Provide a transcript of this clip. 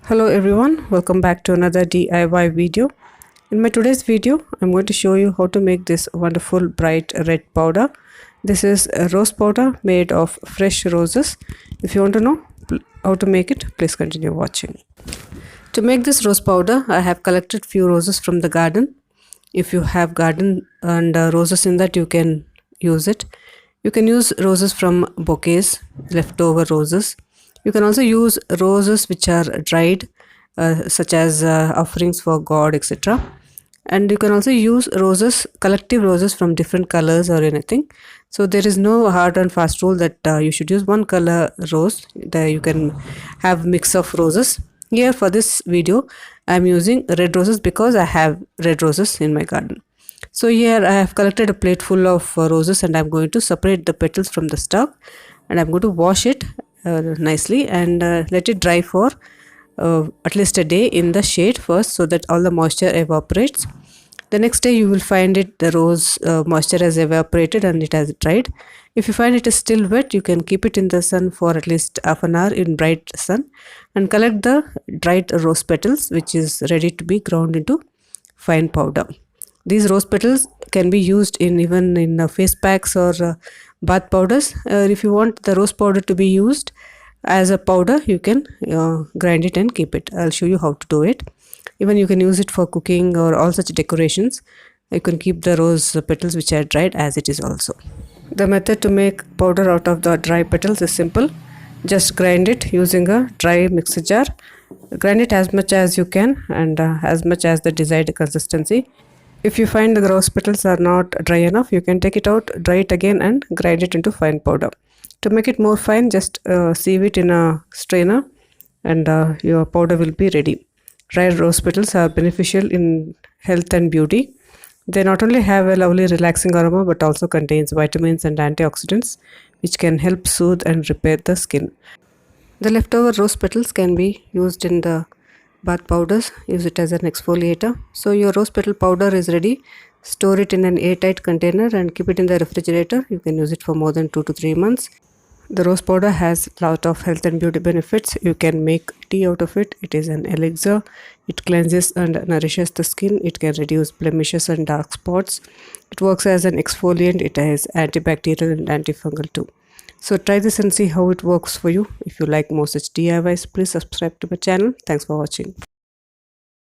Hello everyone, welcome back to another DIY video. In my today's video, I'm going to show you how to make this wonderful bright red powder. This is a rose powder made of fresh roses. If you want to know how to make it, please continue watching. To make this rose powder, I have collected few roses from the garden. If you have garden and roses in that, you can use it. You can use roses from bouquets, leftover roses. You can also use roses which are dried, such as offerings for God, etc. And you can also use roses, collective roses from different colors or anything. So there is no hard and fast rule that you should use one color rose. You can have mix of roses. Here for this video, I am using red roses because I have red roses in my garden. So here I have collected a plate full of roses, and I am going to separate the petals from the stalk, and I am going to wash it nicely and let it dry for at least a day in the shade first, so that all the moisture evaporates. The next day you will find the rose moisture has evaporated and it has dried. If you find it is still wet, you can keep it in the sun for at least half an hour in bright sun and collect the dried rose petals, which is ready to be ground into fine powder. These rose petals can be used even in face packs or bath powders. If you want the rose powder to be used as a powder, you can grind it and keep it. I'll show you how to do it. Even you can use it for cooking or all such decorations. You can keep the rose petals which are dried as it is also. The method to make powder out of the dry petals is simple. Just grind it using a dry mixer jar. Grind it as much as you can and as much as the desired consistency. If you find the rose petals are not dry enough, you can take it out, dry it again and grind it into fine powder. To make it more fine, just sieve it in a strainer and your powder will be ready. Dried rose petals are beneficial in health and beauty. They not only have a lovely relaxing aroma but also contains vitamins and antioxidants which can help soothe and repair the skin. The leftover rose petals can be used in the bath powders. Use it as an exfoliator. So your rose petal powder is ready. Store it in an airtight container and keep it in the refrigerator. You can use it for more than 2 to 3 months. The rose powder has a lot of health and beauty benefits. You can make tea out of it. It is an elixir. It cleanses and nourishes the skin. It can reduce blemishes and dark spots. It works as an exfoliant. It has antibacterial and antifungal too. So try this and see how it works for you. If you like more such DIYs, please subscribe to my channel. Thanks for watching.